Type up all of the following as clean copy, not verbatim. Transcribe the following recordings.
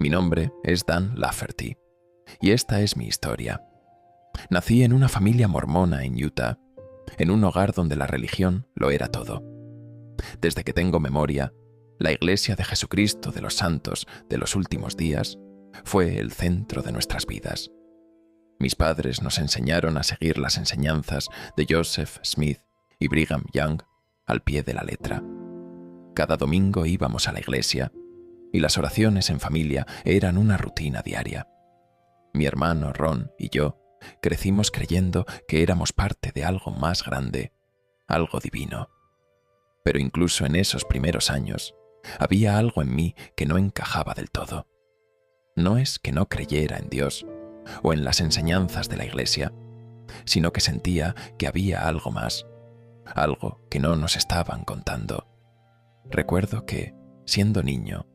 Mi nombre es Dan Lafferty y esta es mi historia. Nací en una familia mormona en Utah, en un hogar donde la religión lo era todo. Desde que tengo memoria, la Iglesia de Jesucristo de los Santos de los Últimos Días fue el centro de nuestras vidas. Mis padres nos enseñaron a seguir las enseñanzas de Joseph Smith y Brigham Young al pie de la letra. Cada domingo íbamos a la iglesia y las oraciones en familia eran una rutina diaria. Mi hermano Ron y yo crecimos creyendo que éramos parte de algo más grande, algo divino. Pero incluso en esos primeros años, había algo en mí que no encajaba del todo. No es que no creyera en Dios o en las enseñanzas de la iglesia, sino que sentía que había algo más, algo que no nos estaban contando. Recuerdo que, siendo niño,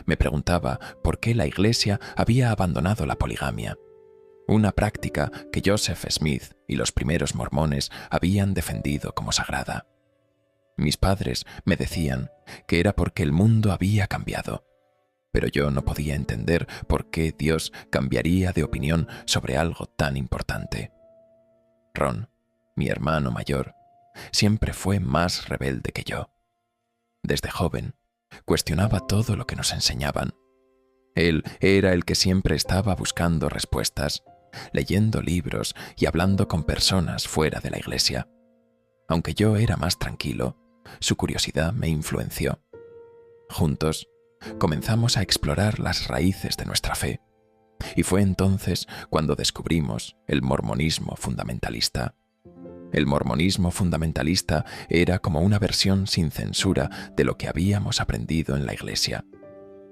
me preguntaba por qué la iglesia había abandonado la poligamia, una práctica que Joseph Smith y los primeros mormones habían defendido como sagrada. Mis padres me decían que era porque el mundo había cambiado, pero yo no podía entender por qué Dios cambiaría de opinión sobre algo tan importante. Ron, mi hermano mayor, siempre fue más rebelde que yo. Desde joven, cuestionaba todo lo que nos enseñaban. Él era el que siempre estaba buscando respuestas, leyendo libros y hablando con personas fuera de la iglesia. Aunque yo era más tranquilo, su curiosidad me influenció. Juntos, comenzamos a explorar las raíces de nuestra fe, y fue entonces cuando descubrimos el mormonismo fundamentalista. El mormonismo fundamentalista era como una versión sin censura de lo que habíamos aprendido en la iglesia.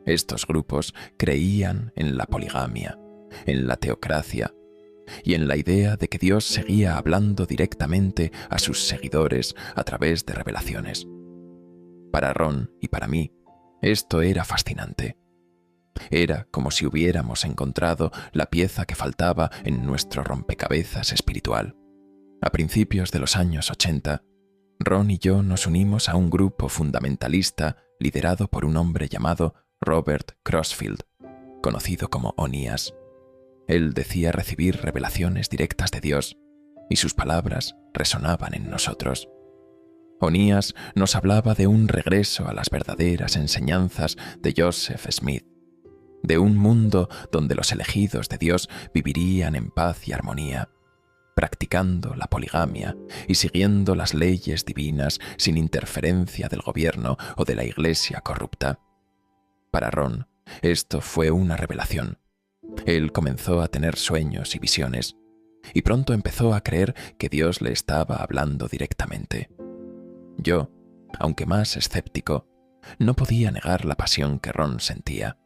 Estos grupos creían en la poligamia, en la teocracia y en la idea de que Dios seguía hablando directamente a sus seguidores a través de revelaciones. Para Ron y para mí, esto era fascinante. Era como si hubiéramos encontrado la pieza que faltaba en nuestro rompecabezas espiritual. A principios de los años 80, Ron y yo nos unimos a un grupo fundamentalista liderado por un hombre llamado Robert Crossfield, conocido como Onías. Él decía recibir revelaciones directas de Dios, y sus palabras resonaban en nosotros. Onías nos hablaba de un regreso a las verdaderas enseñanzas de Joseph Smith, de un mundo donde los elegidos de Dios vivirían en paz y armonía, practicando la poligamia y siguiendo las leyes divinas sin interferencia del gobierno o de la iglesia corrupta. Para Ron, esto fue una revelación. Él comenzó a tener sueños y visiones, y pronto empezó a creer que Dios le estaba hablando directamente. Yo, aunque más escéptico, no podía negar la pasión que Ron sentía.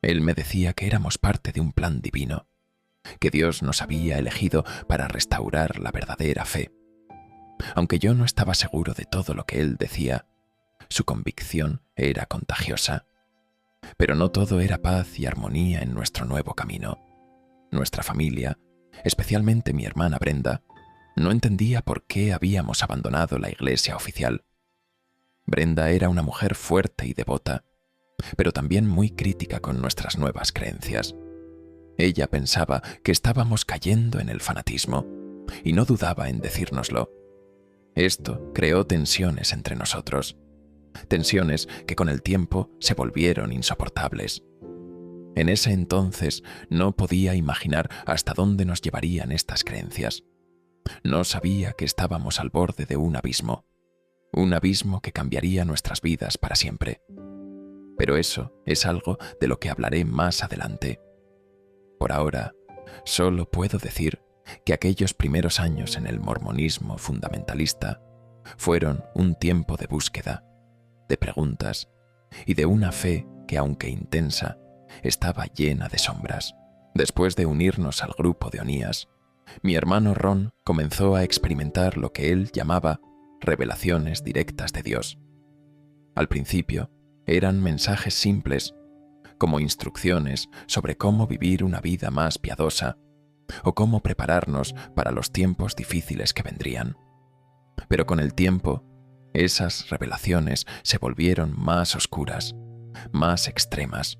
Él me decía que éramos parte de un plan divino, que Dios nos había elegido para restaurar la verdadera fe. Aunque yo no estaba seguro de todo lo que él decía, su convicción era contagiosa. Pero no todo era paz y armonía en nuestro nuevo camino. Nuestra familia, especialmente mi hermana Brenda, no entendía por qué habíamos abandonado la iglesia oficial. Brenda era una mujer fuerte y devota, pero también muy crítica con nuestras nuevas creencias. Ella pensaba que estábamos cayendo en el fanatismo y no dudaba en decírnoslo. Esto creó tensiones entre nosotros, tensiones que con el tiempo se volvieron insoportables. En ese entonces no podía imaginar hasta dónde nos llevarían estas creencias. No sabía que estábamos al borde de un abismo que cambiaría nuestras vidas para siempre. Pero eso es algo de lo que hablaré más adelante. Por ahora, solo puedo decir que aquellos primeros años en el mormonismo fundamentalista fueron un tiempo de búsqueda, de preguntas y de una fe que, aunque intensa, estaba llena de sombras. Después de unirnos al grupo de Onías, mi hermano Ron comenzó a experimentar lo que él llamaba revelaciones directas de Dios. Al principio, eran mensajes simples, como instrucciones sobre cómo vivir una vida más piadosa o cómo prepararnos para los tiempos difíciles que vendrían. Pero con el tiempo, esas revelaciones se volvieron más oscuras, más extremas.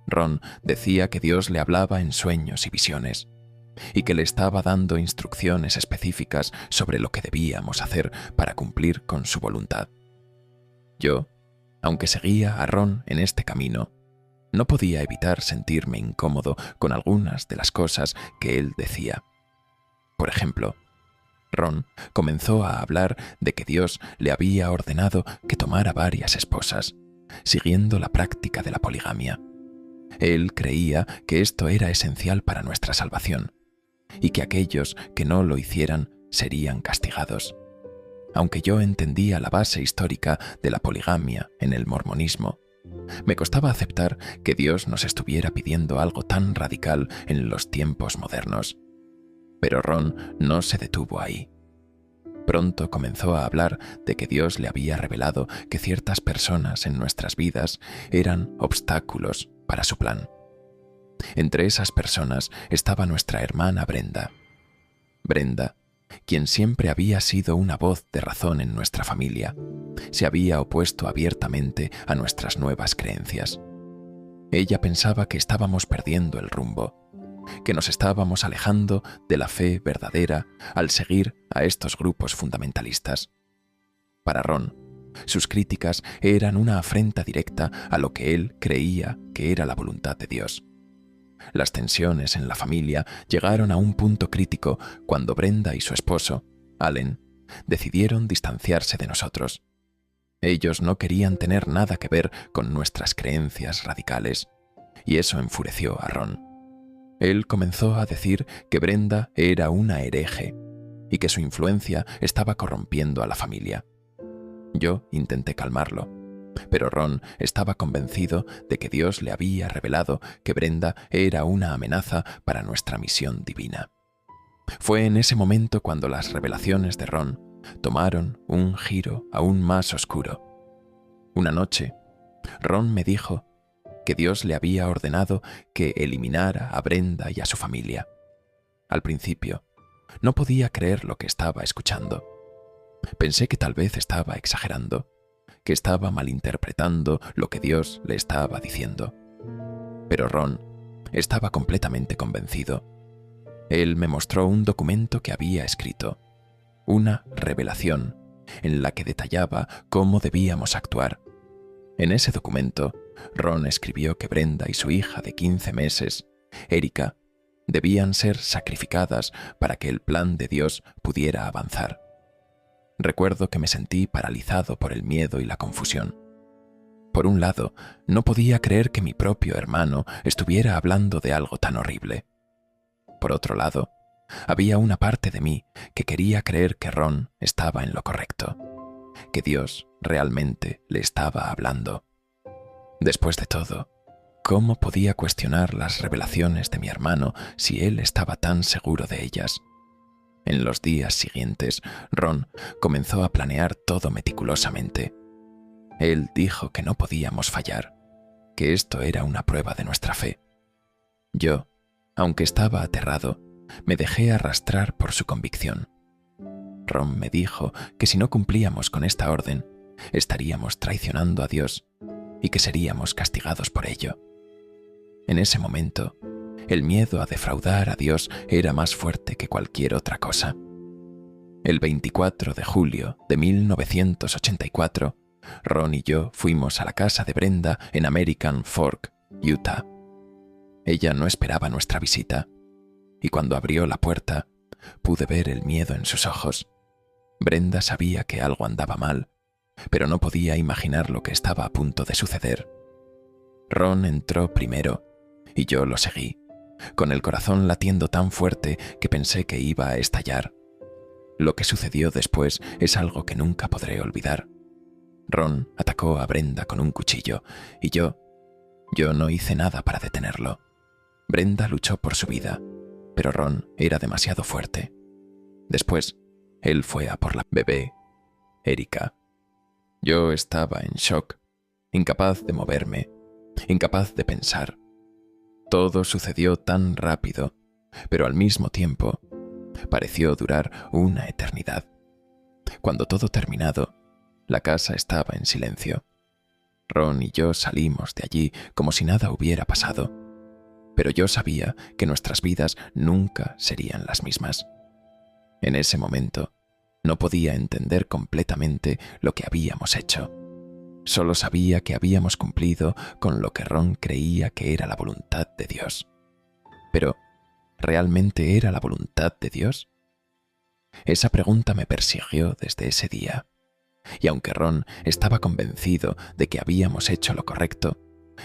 Ron decía que Dios le hablaba en sueños y visiones, y que le estaba dando instrucciones específicas sobre lo que debíamos hacer para cumplir con su voluntad. Yo, aunque seguía a Ron en este camino, no podía evitar sentirme incómodo con algunas de las cosas que él decía. Por ejemplo, Ron comenzó a hablar de que Dios le había ordenado que tomara varias esposas, siguiendo la práctica de la poligamia. Él creía que esto era esencial para nuestra salvación, y que aquellos que no lo hicieran serían castigados. Aunque yo entendía la base histórica de la poligamia en el mormonismo, me costaba aceptar que Dios nos estuviera pidiendo algo tan radical en los tiempos modernos. Pero Ron no se detuvo ahí. Pronto comenzó a hablar de que Dios le había revelado que ciertas personas en nuestras vidas eran obstáculos para su plan. Entre esas personas estaba nuestra hermana Brenda. Brenda, quien siempre había sido una voz de razón en nuestra familia, se había opuesto abiertamente a nuestras nuevas creencias. Ella pensaba que estábamos perdiendo el rumbo, que nos estábamos alejando de la fe verdadera al seguir a estos grupos fundamentalistas. Para Ron, sus críticas eran una afrenta directa a lo que él creía que era la voluntad de Dios. Las tensiones en la familia llegaron a un punto crítico cuando Brenda y su esposo, Allen, decidieron distanciarse de nosotros. Ellos no querían tener nada que ver con nuestras creencias radicales, y eso enfureció a Ron. Él comenzó a decir que Brenda era una hereje y que su influencia estaba corrompiendo a la familia. Yo intenté calmarlo, pero Ron estaba convencido de que Dios le había revelado que Brenda era una amenaza para nuestra misión divina. Fue en ese momento cuando las revelaciones de Ron tomaron un giro aún más oscuro. Una noche, Ron me dijo que Dios le había ordenado que eliminara a Brenda y a su familia. Al principio, no podía creer lo que estaba escuchando. Pensé que tal vez estaba exagerando, que estaba malinterpretando lo que Dios le estaba diciendo. Pero Ron estaba completamente convencido. Él me mostró un documento que había escrito, una revelación, en la que detallaba cómo debíamos actuar. En ese documento, Ron escribió que Brenda y su hija de 15 meses, Erika, debían ser sacrificadas para que el plan de Dios pudiera avanzar. Recuerdo que me sentí paralizado por el miedo y la confusión. Por un lado, no podía creer que mi propio hermano estuviera hablando de algo tan horrible. Por otro lado, había una parte de mí que quería creer que Ron estaba en lo correcto, que Dios realmente le estaba hablando. Después de todo, ¿cómo podía cuestionar las revelaciones de mi hermano si él estaba tan seguro de ellas? En los días siguientes, Ron comenzó a planear todo meticulosamente. Él dijo que no podíamos fallar, que esto era una prueba de nuestra fe. Yo, aunque estaba aterrado, me dejé arrastrar por su convicción. Ron me dijo que si no cumplíamos con esta orden, estaríamos traicionando a Dios y que seríamos castigados por ello. En ese momento, el miedo a defraudar a Dios era más fuerte que cualquier otra cosa. El 24 de julio de 1984, Ron y yo fuimos a la casa de Brenda en American Fork, Utah. Ella no esperaba nuestra visita, y cuando abrió la puerta, pude ver el miedo en sus ojos. Brenda sabía que algo andaba mal, pero no podía imaginar lo que estaba a punto de suceder. Ron entró primero, y yo lo seguí, con el corazón latiendo tan fuerte que pensé que iba a estallar. Lo que sucedió después es algo que nunca podré olvidar. Ron atacó a Brenda con un cuchillo, y yo no hice nada para detenerlo. Brenda luchó por su vida, pero Ron era demasiado fuerte. Después, él fue a por la bebé, Erika. Yo estaba en shock, incapaz de moverme, incapaz de pensar. Todo sucedió tan rápido, pero al mismo tiempo pareció durar una eternidad. Cuando todo terminado, la casa estaba en silencio. Ron y yo salimos de allí como si nada hubiera pasado, pero yo sabía que nuestras vidas nunca serían las mismas. En ese momento, no podía entender completamente lo que habíamos hecho. Solo sabía que habíamos cumplido con lo que Ron creía que era la voluntad de Dios. Pero, ¿realmente era la voluntad de Dios? Esa pregunta me persiguió desde ese día. Y aunque Ron estaba convencido de que habíamos hecho lo correcto,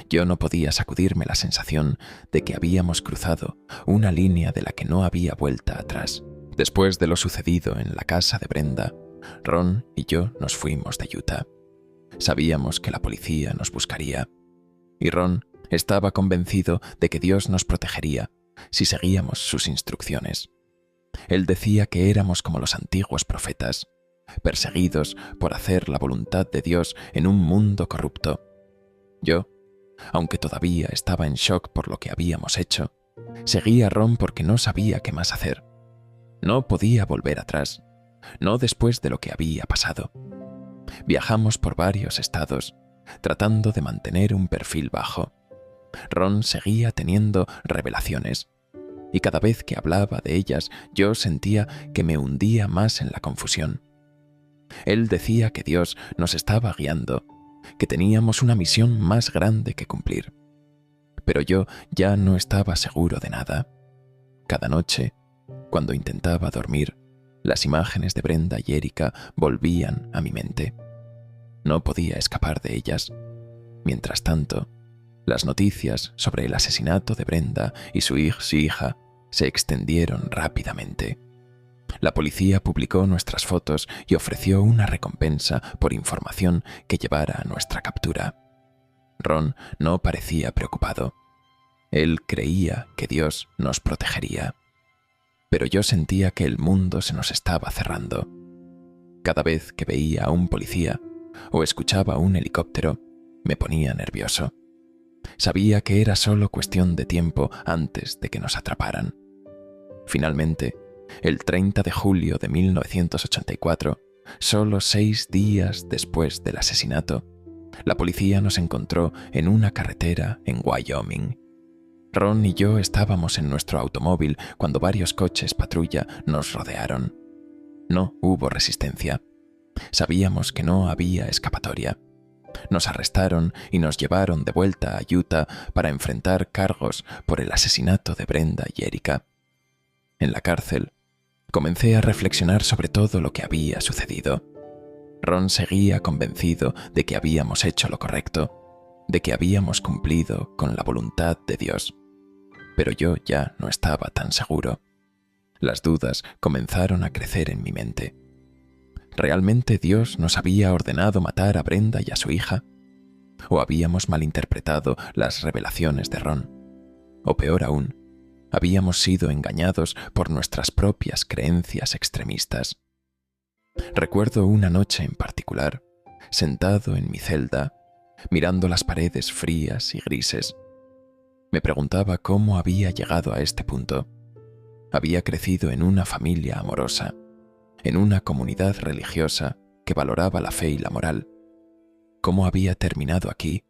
yo no podía sacudirme la sensación de que habíamos cruzado una línea de la que no había vuelta atrás. Después de lo sucedido en la casa de Brenda, Ron y yo nos fuimos de Utah. Sabíamos que la policía nos buscaría, y Ron estaba convencido de que Dios nos protegería si seguíamos sus instrucciones. Él decía que éramos como los antiguos profetas, perseguidos por hacer la voluntad de Dios en un mundo corrupto. Yo, aunque todavía estaba en shock por lo que habíamos hecho, seguía a Ron porque no sabía qué más hacer. No podía volver atrás, no después de lo que había pasado. Viajamos por varios estados, tratando de mantener un perfil bajo. Ron seguía teniendo revelaciones, y cada vez que hablaba de ellas yo sentía que me hundía más en la confusión. Él decía que Dios nos estaba guiando, que teníamos una misión más grande que cumplir. Pero yo ya no estaba seguro de nada. Cada noche, cuando intentaba dormir, las imágenes de Brenda y Erika volvían a mi mente. No podía escapar de ellas. Mientras tanto, las noticias sobre el asesinato de Brenda y su hija se extendieron rápidamente. La policía publicó nuestras fotos y ofreció una recompensa por información que llevara a nuestra captura. Ron no parecía preocupado. Él creía que Dios nos protegería. Pero yo sentía que el mundo se nos estaba cerrando. Cada vez que veía a un policía o escuchaba un helicóptero, me ponía nervioso. Sabía que era solo cuestión de tiempo antes de que nos atraparan. Finalmente, el 30 de julio de 1984, solo 6 días después del asesinato, la policía nos encontró en una carretera en Wyoming. Ron y yo estábamos en nuestro automóvil cuando varios coches patrulla nos rodearon. No hubo resistencia. Sabíamos que no había escapatoria. Nos arrestaron y nos llevaron de vuelta a Utah para enfrentar cargos por el asesinato de Brenda y Erika. En la cárcel, comencé a reflexionar sobre todo lo que había sucedido. Ron seguía convencido de que habíamos hecho lo correcto, de que habíamos cumplido con la voluntad de Dios. Pero yo ya no estaba tan seguro. Las dudas comenzaron a crecer en mi mente. ¿Realmente Dios nos había ordenado matar a Brenda y a su hija? ¿O habíamos malinterpretado las revelaciones de Ron? O peor aún, habíamos sido engañados por nuestras propias creencias extremistas. Recuerdo una noche en particular, sentado en mi celda, mirando las paredes frías y grises. Me preguntaba cómo había llegado a este punto. Había crecido en una familia amorosa, en una comunidad religiosa que valoraba la fe y la moral. ¿Cómo había terminado aquí,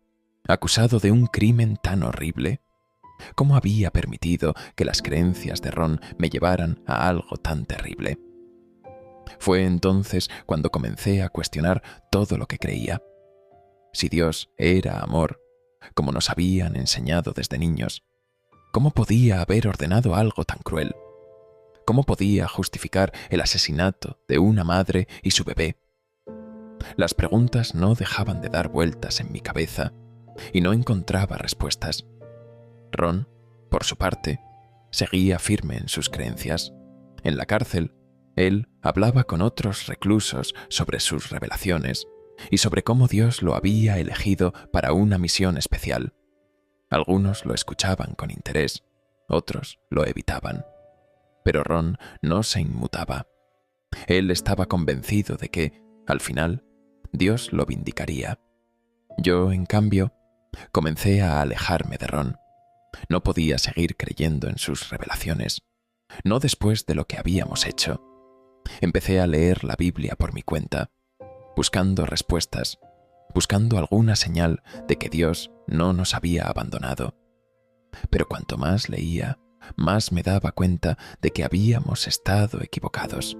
acusado de un crimen tan horrible? ¿Cómo había permitido que las creencias de Ron me llevaran a algo tan terrible? Fue entonces cuando comencé a cuestionar todo lo que creía. Si Dios era amor, como nos habían enseñado desde niños, ¿cómo podía haber ordenado algo tan cruel? ¿Cómo podía justificar el asesinato de una madre y su bebé? Las preguntas no dejaban de dar vueltas en mi cabeza y no encontraba respuestas. Ron, por su parte, seguía firme en sus creencias. En la cárcel, él hablaba con otros reclusos sobre sus revelaciones y sobre cómo Dios lo había elegido para una misión especial. Algunos lo escuchaban con interés, otros lo evitaban. Pero Ron no se inmutaba. Él estaba convencido de que, al final, Dios lo vindicaría. Yo, en cambio, comencé a alejarme de Ron. No podía seguir creyendo en sus revelaciones, no después de lo que habíamos hecho. Empecé a leer la Biblia por mi cuenta, buscando respuestas, buscando alguna señal de que Dios no nos había abandonado. Pero cuanto más leía, más me daba cuenta de que habíamos estado equivocados.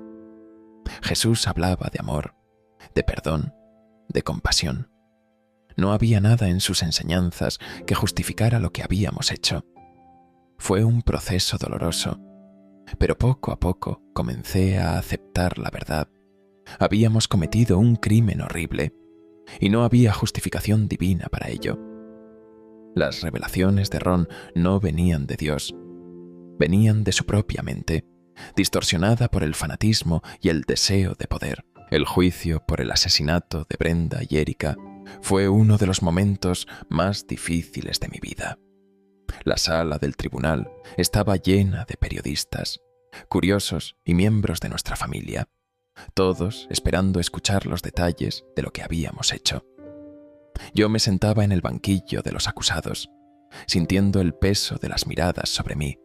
Jesús hablaba de amor, de perdón, de compasión. No había nada en sus enseñanzas que justificara lo que habíamos hecho. Fue un proceso doloroso, pero poco a poco comencé a aceptar la verdad. Habíamos cometido un crimen horrible y no había justificación divina para ello. Las revelaciones de Ron no venían de Dios, venían de su propia mente, distorsionada por el fanatismo y el deseo de poder. El juicio por el asesinato de Brenda y Erika fue uno de los momentos más difíciles de mi vida. La sala del tribunal estaba llena de periodistas, curiosos y miembros de nuestra familia, todos esperando escuchar los detalles de lo que habíamos hecho. Yo me sentaba en el banquillo de los acusados, sintiendo el peso de las miradas sobre mí.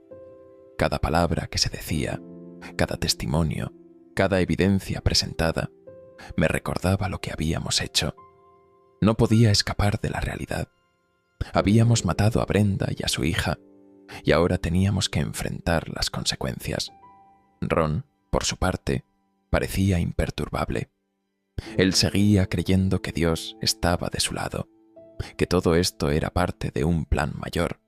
Cada palabra que se decía, cada testimonio, cada evidencia presentada, me recordaba lo que habíamos hecho. No podía escapar de la realidad. Habíamos matado a Brenda y a su hija, y ahora teníamos que enfrentar las consecuencias. Ron, por su parte, parecía imperturbable. Él seguía creyendo que Dios estaba de su lado, que todo esto era parte de un plan mayor.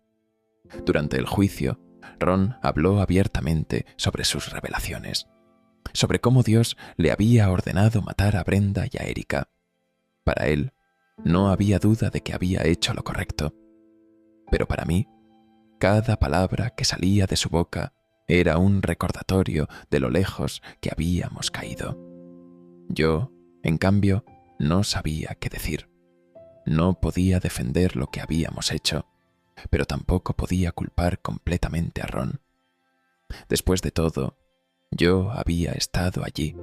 Durante el juicio, Ron habló abiertamente sobre sus revelaciones, sobre cómo Dios le había ordenado matar a Brenda y a Erika. Para él, no había duda de que había hecho lo correcto. Pero para mí, cada palabra que salía de su boca era un recordatorio de lo lejos que habíamos caído. Yo, en cambio, no sabía qué decir. No podía defender lo que habíamos hecho, pero tampoco podía culpar completamente a Ron. Después de todo, yo había estado allí.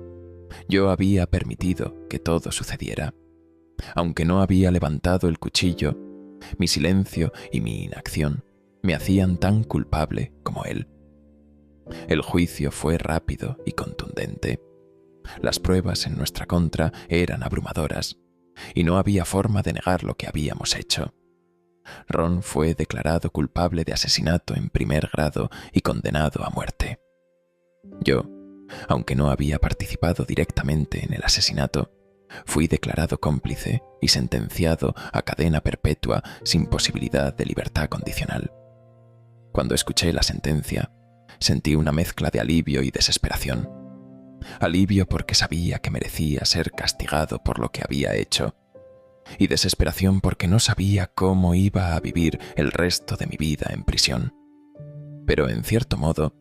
Yo había permitido que todo sucediera. Aunque no había levantado el cuchillo, mi silencio y mi inacción me hacían tan culpable como él. El juicio fue rápido y contundente. Las pruebas en nuestra contra eran abrumadoras, y no había forma de negar lo que habíamos hecho. Ron fue declarado culpable de asesinato en primer grado y condenado a muerte. Yo, aunque no había participado directamente en el asesinato, fui declarado cómplice y sentenciado a cadena perpetua sin posibilidad de libertad condicional. Cuando escuché la sentencia, sentí una mezcla de alivio y desesperación. Alivio porque sabía que merecía ser castigado por lo que había hecho, y desesperación porque no sabía cómo iba a vivir el resto de mi vida en prisión. Pero en cierto modo,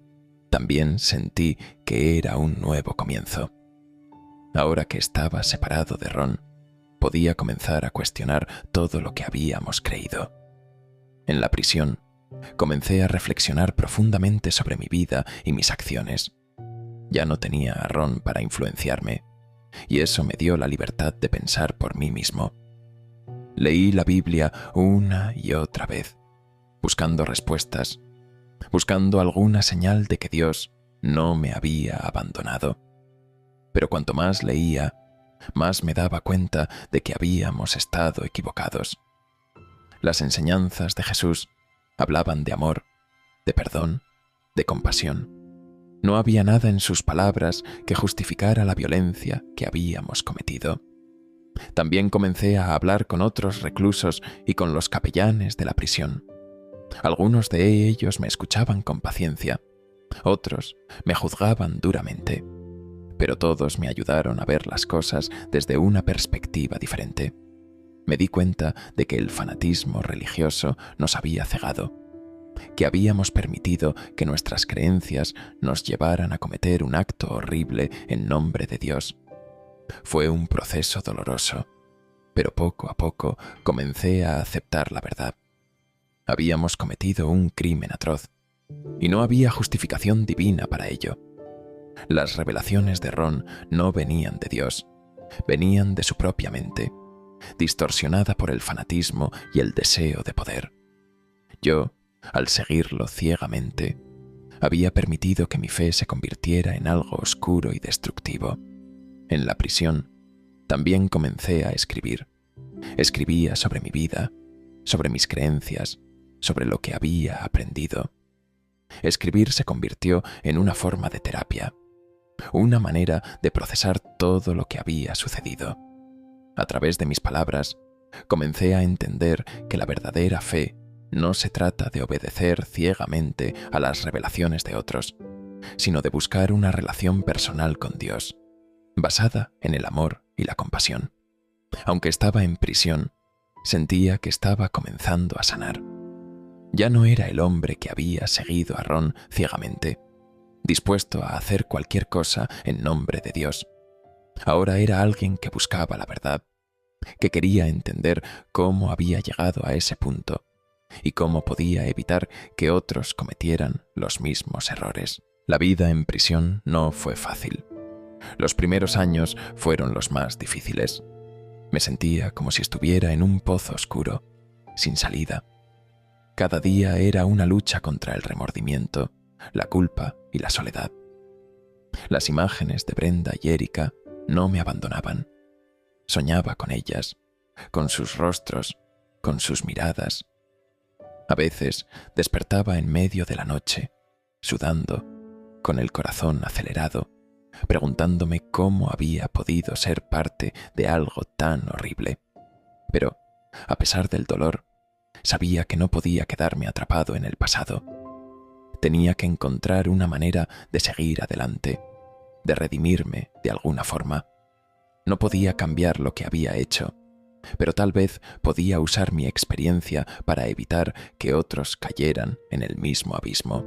también sentí que era un nuevo comienzo. Ahora que estaba separado de Ron, podía comenzar a cuestionar todo lo que habíamos creído. En la prisión, comencé a reflexionar profundamente sobre mi vida y mis acciones. Ya no tenía a Ron para influenciarme, y eso me dio la libertad de pensar por mí mismo. Leí la Biblia una y otra vez, buscando respuestas, buscando alguna señal de que Dios no me había abandonado. Pero cuanto más leía, más me daba cuenta de que habíamos estado equivocados. Las enseñanzas de Jesús hablaban de amor, de perdón, de compasión. No había nada en sus palabras que justificara la violencia que habíamos cometido. También comencé a hablar con otros reclusos y con los capellanes de la prisión. Algunos de ellos me escuchaban con paciencia, otros me juzgaban duramente, pero todos me ayudaron a ver las cosas desde una perspectiva diferente. Me di cuenta de que el fanatismo religioso nos había cegado, que habíamos permitido que nuestras creencias nos llevaran a cometer un acto horrible en nombre de Dios. Fue un proceso doloroso, pero poco a poco comencé a aceptar la verdad. Habíamos cometido un crimen atroz, y no había justificación divina para ello. Las revelaciones de Ron no venían de Dios, venían de su propia mente, distorsionada por el fanatismo y el deseo de poder. Yo, al seguirlo ciegamente, había permitido que mi fe se convirtiera en algo oscuro y destructivo. En la prisión, también comencé a escribir, Escribía sobre mi vida, sobre mis creencias, sobre lo que había aprendido. Escribir se convirtió en una forma de terapia, una manera de procesar todo lo que había sucedido. A través de mis palabras, comencé a entender que la verdadera fe no se trata de obedecer ciegamente a las revelaciones de otros, sino de buscar una relación personal con Dios, basada en el amor y la compasión. Aunque estaba en prisión, sentía que estaba comenzando a sanar. Ya no era el hombre que había seguido a Ron ciegamente, dispuesto a hacer cualquier cosa en nombre de Dios. Ahora era alguien que buscaba la verdad, que quería entender cómo había llegado a ese punto y cómo podía evitar que otros cometieran los mismos errores. La vida en prisión no fue fácil. Los primeros años fueron los más difíciles. Me sentía como si estuviera en un pozo oscuro, sin salida. Cada día era una lucha contra el remordimiento, la culpa y la soledad. Las imágenes de Brenda y Erika no me abandonaban. Soñaba con ellas, con sus rostros, con sus miradas. A veces despertaba en medio de la noche, sudando, con el corazón acelerado, preguntándome cómo había podido ser parte de algo tan horrible. Pero, a pesar del dolor, sabía que no podía quedarme atrapado en el pasado. Tenía que encontrar una manera de seguir adelante, de redimirme de alguna forma. No podía cambiar lo que había hecho, pero tal vez podía usar mi experiencia para evitar que otros cayeran en el mismo abismo.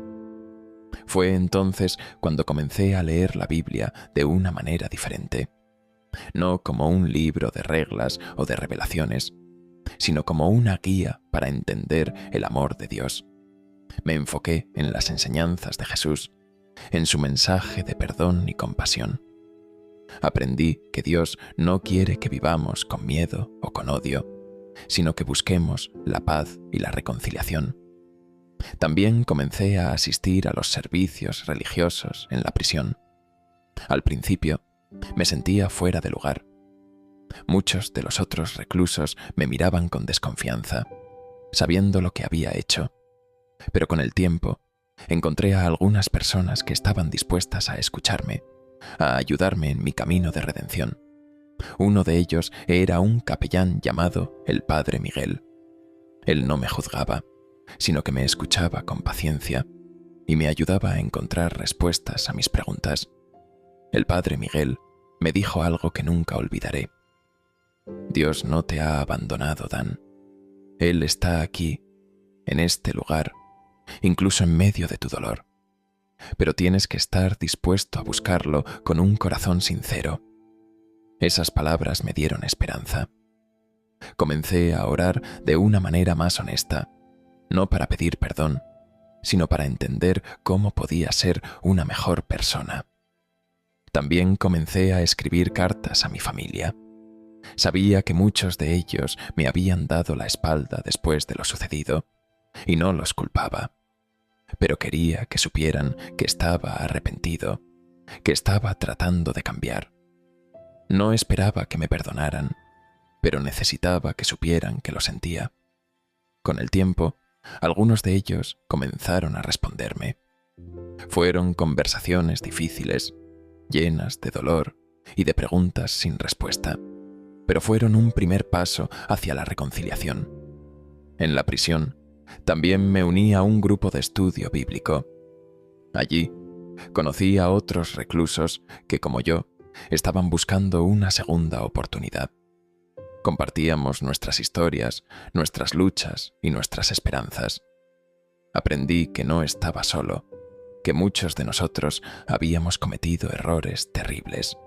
Fue entonces cuando comencé a leer la Biblia de una manera diferente, no como un libro de reglas o de revelaciones, sino como una guía para entender el amor de Dios. Me enfoqué en las enseñanzas de Jesús, en su mensaje de perdón y compasión. Aprendí que Dios no quiere que vivamos con miedo o con odio, sino que busquemos la paz y la reconciliación. También comencé a asistir a los servicios religiosos en la prisión. Al principio, me sentía fuera de lugar. Muchos de los otros reclusos me miraban con desconfianza, sabiendo lo que había hecho. Pero con el tiempo, encontré a algunas personas que estaban dispuestas a escucharme, a ayudarme en mi camino de redención. Uno de ellos era un capellán llamado el Padre Miguel. Él no me juzgaba, sino que me escuchaba con paciencia y me ayudaba a encontrar respuestas a mis preguntas. El Padre Miguel me dijo algo que nunca olvidaré. Dios no te ha abandonado, Dan. Él está aquí, en este lugar, incluso en medio de tu dolor. Pero tienes que estar dispuesto a buscarlo con un corazón sincero. Esas palabras me dieron esperanza. Comencé a orar de una manera más honesta, no para pedir perdón, sino para entender cómo podía ser una mejor persona. También comencé a escribir cartas a mi familia. Sabía que muchos de ellos me habían dado la espalda después de lo sucedido, y no los culpaba. Pero quería que supieran que estaba arrepentido, que estaba tratando de cambiar. No esperaba que me perdonaran, pero necesitaba que supieran que lo sentía. Con el tiempo, algunos de ellos comenzaron a responderme. Fueron conversaciones difíciles, llenas de dolor y de preguntas sin respuesta, pero fueron un primer paso hacia la reconciliación. En la prisión, también me uní a un grupo de estudio bíblico. Allí, conocí a otros reclusos que, como yo, estaban buscando una segunda oportunidad. Compartíamos nuestras historias, nuestras luchas y nuestras esperanzas. Aprendí que no estaba solo, que muchos de nosotros habíamos cometido errores terribles,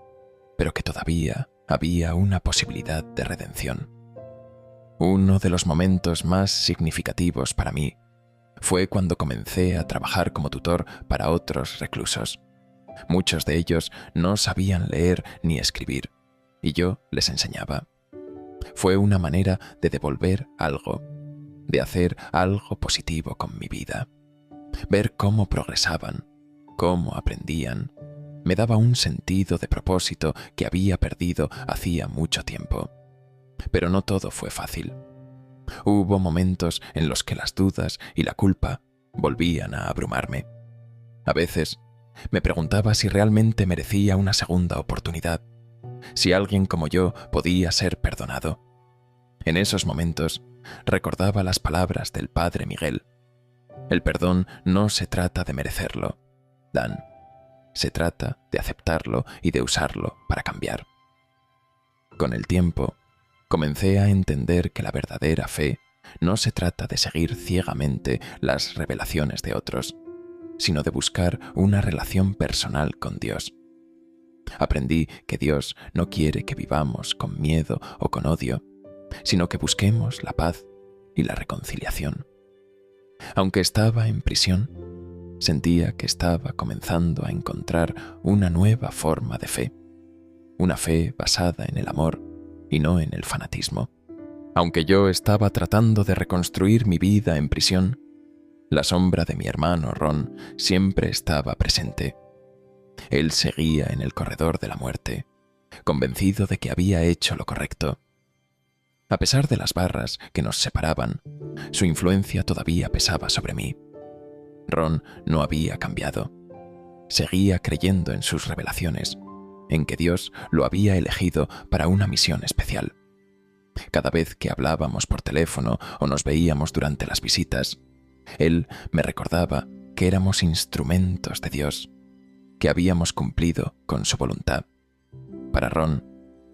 pero que todavía había una posibilidad de redención. Uno de los momentos más significativos para mí fue cuando comencé a trabajar como tutor para otros reclusos. Muchos de ellos no sabían leer ni escribir, y yo les enseñaba. Fue una manera de devolver algo, de hacer algo positivo con mi vida. Ver cómo progresaban, cómo aprendían, me daba un sentido de propósito que había perdido hacía mucho tiempo. Pero no todo fue fácil. Hubo momentos en los que las dudas y la culpa volvían a abrumarme. A veces me preguntaba si realmente merecía una segunda oportunidad, si alguien como yo podía ser perdonado. En esos momentos recordaba las palabras del Padre Miguel. El perdón no se trata de merecerlo, Dan. Se trata de aceptarlo y de usarlo para cambiar. Con el tiempo, comencé a entender que la verdadera fe no se trata de seguir ciegamente las revelaciones de otros, sino de buscar una relación personal con Dios. Aprendí que Dios no quiere que vivamos con miedo o con odio, sino que busquemos la paz y la reconciliación. Aunque estaba en prisión, sentía que estaba comenzando a encontrar una nueva forma de fe, una fe basada en el amor y no en el fanatismo. Aunque yo estaba tratando de reconstruir mi vida en prisión, la sombra de mi hermano Ron siempre estaba presente. Él seguía en el corredor de la muerte, convencido de que había hecho lo correcto. A pesar de las barras que nos separaban, su influencia todavía pesaba sobre mí. Ron no había cambiado. Seguía creyendo en sus revelaciones, en que Dios lo había elegido para una misión especial. Cada vez que hablábamos por teléfono o nos veíamos durante las visitas, él me recordaba que éramos instrumentos de Dios, que habíamos cumplido con su voluntad. Para Ron,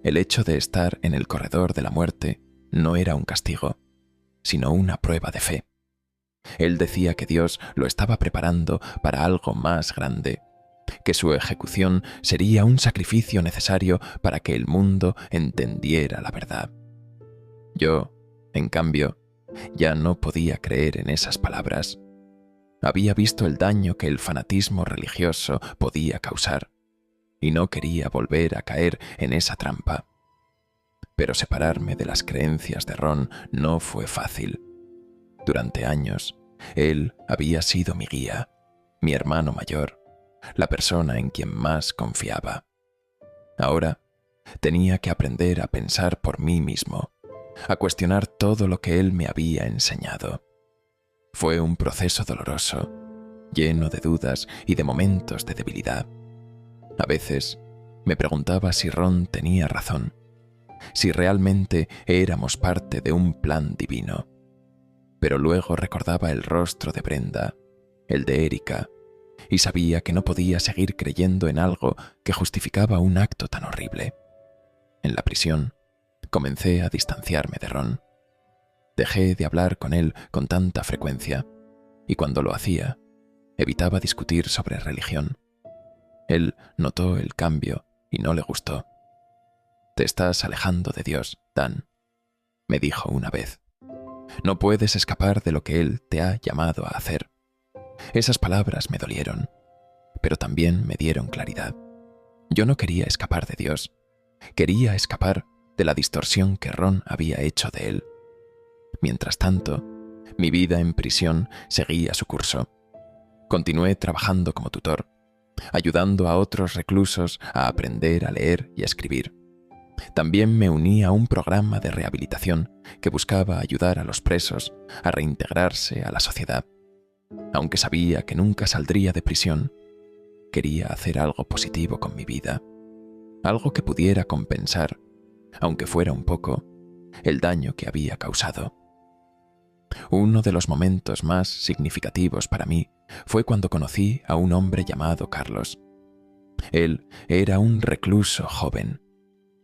el hecho de estar en el corredor de la muerte no era un castigo, sino una prueba de fe. Él decía que Dios lo estaba preparando para algo más grande, que su ejecución sería un sacrificio necesario para que el mundo entendiera la verdad. Yo, en cambio, ya no podía creer en esas palabras. Había visto el daño que el fanatismo religioso podía causar, y no quería volver a caer en esa trampa. Pero separarme de las creencias de Ron no fue fácil. Durante años, él había sido mi guía, mi hermano mayor, la persona en quien más confiaba. Ahora tenía que aprender a pensar por mí mismo, a cuestionar todo lo que él me había enseñado. Fue un proceso doloroso, lleno de dudas y de momentos de debilidad. A veces me preguntaba si Ron tenía razón, si realmente éramos parte de un plan divino. Pero luego recordaba el rostro de Brenda, el de Erika, y sabía que no podía seguir creyendo en algo que justificaba un acto tan horrible. En la prisión, comencé a distanciarme de Ron. Dejé de hablar con él con tanta frecuencia, y cuando lo hacía, evitaba discutir sobre religión. Él notó el cambio y no le gustó. «Te estás alejando de Dios, Dan», me dijo una vez. «No puedes escapar de lo que Él te ha llamado a hacer». Esas palabras me dolieron, pero también me dieron claridad. Yo no quería escapar de Dios, quería escapar de la distorsión que Ron había hecho de Él. Mientras tanto, mi vida en prisión seguía su curso. Continué trabajando como tutor, ayudando a otros reclusos a aprender a leer y a escribir. También me uní a un programa de rehabilitación que buscaba ayudar a los presos a reintegrarse a la sociedad. Aunque sabía que nunca saldría de prisión, quería hacer algo positivo con mi vida, algo que pudiera compensar, aunque fuera un poco, el daño que había causado. Uno de los momentos más significativos para mí fue cuando conocí a un hombre llamado Carlos. Él era un recluso joven,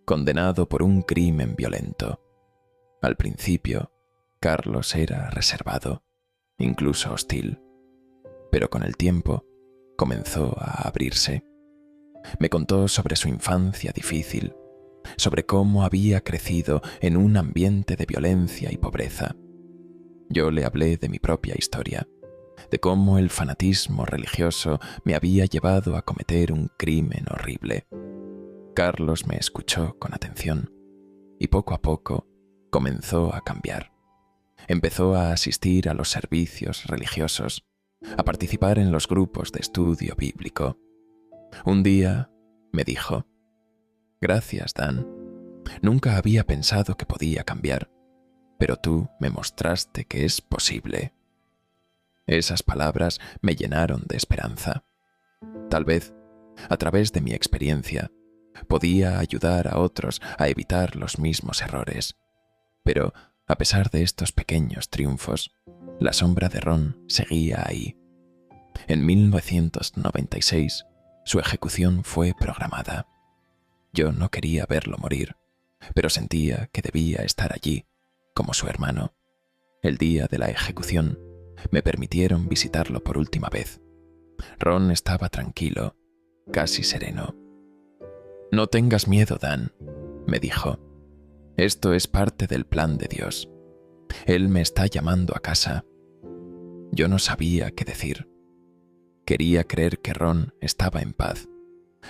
condenado por un crimen violento. Al principio, Carlos era reservado, incluso hostil, pero con el tiempo comenzó a abrirse. Me contó sobre su infancia difícil, sobre cómo había crecido en un ambiente de violencia y pobreza. Yo le hablé de mi propia historia, de cómo el fanatismo religioso me había llevado a cometer un crimen horrible. Carlos me escuchó con atención y poco a poco comenzó a cambiar. Empezó a asistir a los servicios religiosos, a participar en los grupos de estudio bíblico. Un día me dijo: «Gracias, Dan. Nunca había pensado que podía cambiar, pero tú me mostraste que es posible. Esas palabras me llenaron de esperanza. Tal vez, a través de mi experiencia, podía ayudar a otros a evitar los mismos errores. Pero, a pesar de estos pequeños triunfos, la sombra de Ron seguía ahí. En 1996, su ejecución fue programada. Yo no quería verlo morir, pero sentía que debía estar allí, como su hermano. El día de la ejecución, me permitieron visitarlo por última vez. Ron estaba tranquilo, casi sereno. «No tengas miedo, Dan», me dijo. «Esto es parte del plan de Dios. Él me está llamando a casa». Yo no sabía qué decir. Quería creer que Ron estaba en paz,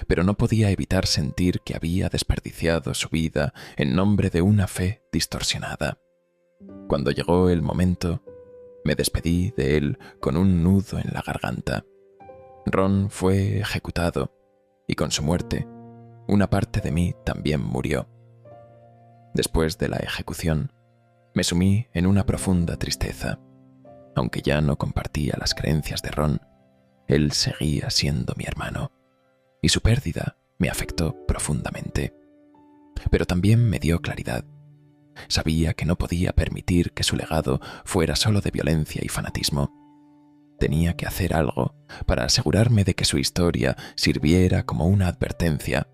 pero no podía evitar sentir que había desperdiciado su vida en nombre de una fe distorsionada. Cuando llegó el momento, me despedí de él con un nudo en la garganta. Ron fue ejecutado, y con su muerte, una parte de mí también murió. Después de la ejecución, me sumí en una profunda tristeza. Aunque ya no compartía las creencias de Ron, él seguía siendo mi hermano, y su pérdida me afectó profundamente. Pero también me dio claridad. Sabía que no podía permitir que su legado fuera solo de violencia y fanatismo. Tenía que hacer algo para asegurarme de que su historia sirviera como una advertencia,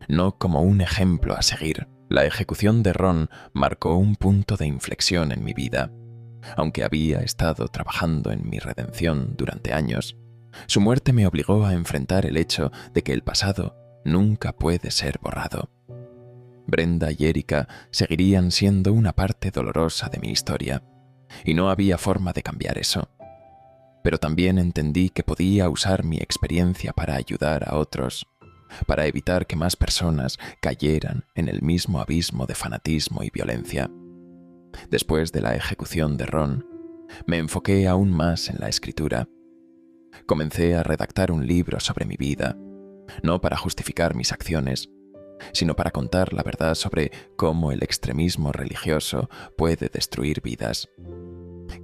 no como un ejemplo a seguir. La ejecución de Ron marcó un punto de inflexión en mi vida. Aunque había estado trabajando en mi redención durante años, su muerte me obligó a enfrentar el hecho de que el pasado nunca puede ser borrado. Brenda y Erika seguirían siendo una parte dolorosa de mi historia, y no había forma de cambiar eso. Pero también entendí que podía usar mi experiencia para ayudar a otros, para evitar que más personas cayeran en el mismo abismo de fanatismo y violencia. Después de la ejecución de Ron, me enfoqué aún más en la escritura. Comencé a redactar un libro sobre mi vida, no para justificar mis acciones, sino para contar la verdad sobre cómo el extremismo religioso puede destruir vidas.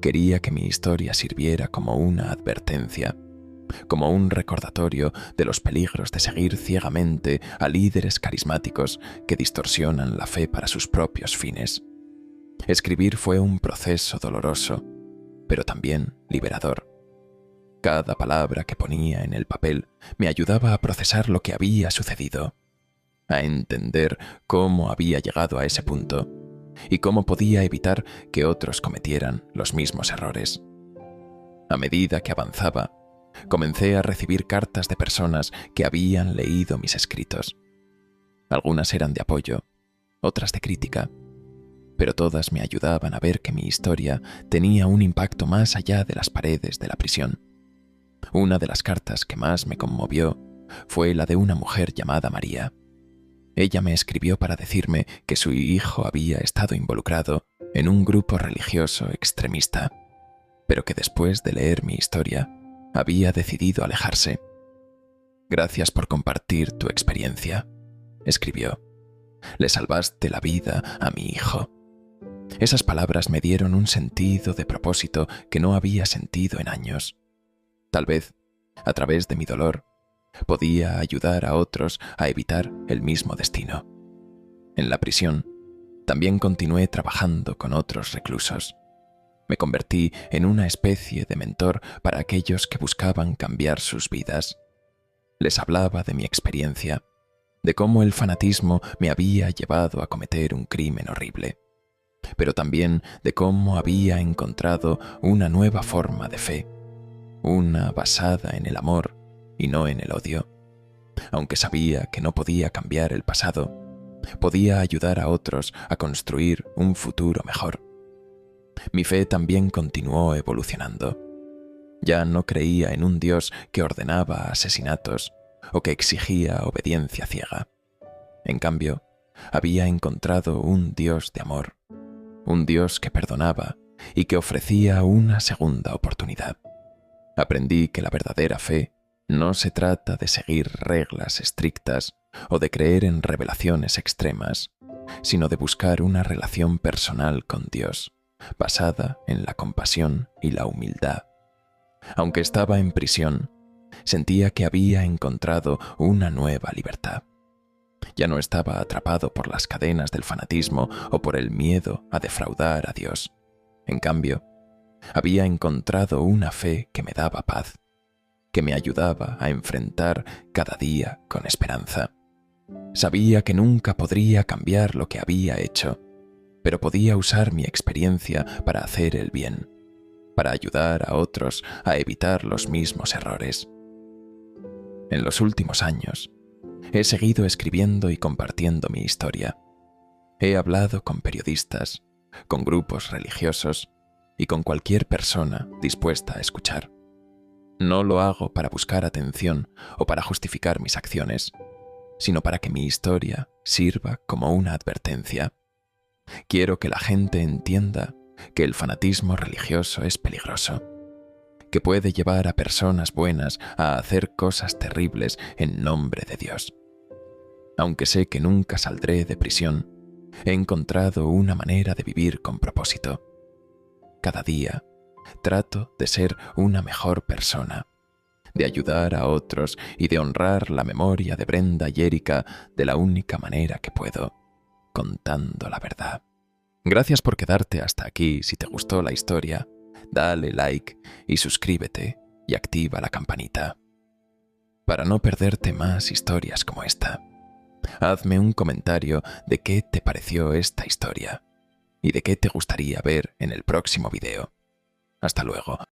Quería que mi historia sirviera como una advertencia, como un recordatorio de los peligros de seguir ciegamente a líderes carismáticos que distorsionan la fe para sus propios fines. Escribir fue un proceso doloroso, pero también liberador. Cada palabra que ponía en el papel me ayudaba a procesar lo que había sucedido, a entender cómo había llegado a ese punto y cómo podía evitar que otros cometieran los mismos errores. A medida que avanzaba, comencé a recibir cartas de personas que habían leído mis escritos. Algunas eran de apoyo, otras de crítica, pero todas me ayudaban a ver que mi historia tenía un impacto más allá de las paredes de la prisión. Una de las cartas que más me conmovió fue la de una mujer llamada María. Ella me escribió para decirme que su hijo había estado involucrado en un grupo religioso extremista, pero que después de leer mi historia había decidido alejarse. «Gracias por compartir tu experiencia», escribió. «Le salvaste la vida a mi hijo». Esas palabras me dieron un sentido de propósito que no había sentido en años. Tal vez, a través de mi dolor, podía ayudar a otros a evitar el mismo destino. En la prisión, también continué trabajando con otros reclusos. Me convertí en una especie de mentor para aquellos que buscaban cambiar sus vidas. Les hablaba de mi experiencia, de cómo el fanatismo me había llevado a cometer un crimen horrible, pero también de cómo había encontrado una nueva forma de fe, una basada en el amor y no en el odio. Aunque sabía que no podía cambiar el pasado, podía ayudar a otros a construir un futuro mejor. Mi fe también continuó evolucionando. Ya no creía en un Dios que ordenaba asesinatos o que exigía obediencia ciega. En cambio, había encontrado un Dios de amor, un Dios que perdonaba y que ofrecía una segunda oportunidad. Aprendí que la verdadera fe no se trata de seguir reglas estrictas o de creer en revelaciones extremas, sino de buscar una relación personal con Dios, basada en la compasión y la humildad. Aunque estaba en prisión, sentía que había encontrado una nueva libertad. Ya no estaba atrapado por las cadenas del fanatismo o por el miedo a defraudar a Dios. En cambio, había encontrado una fe que me daba paz, que me ayudaba a enfrentar cada día con esperanza. Sabía que nunca podría cambiar lo que había hecho, pero podía usar mi experiencia para hacer el bien, para ayudar a otros a evitar los mismos errores. En los últimos años, he seguido escribiendo y compartiendo mi historia. He hablado con periodistas, con grupos religiosos y con cualquier persona dispuesta a escuchar. No lo hago para buscar atención o para justificar mis acciones, sino para que mi historia sirva como una advertencia. Quiero que la gente entienda que el fanatismo religioso es peligroso, que puede llevar a personas buenas a hacer cosas terribles en nombre de Dios. Aunque sé que nunca saldré de prisión, he encontrado una manera de vivir con propósito. Cada día trato de ser una mejor persona, de ayudar a otros y de honrar la memoria de Brenda y Erika de la única manera que puedo, contando la verdad. Gracias por quedarte hasta aquí. Si te gustó la historia, dale like y suscríbete y activa la campanita para no perderte más historias como esta. Hazme un comentario de qué te pareció esta historia y de qué te gustaría ver en el próximo video. Hasta luego.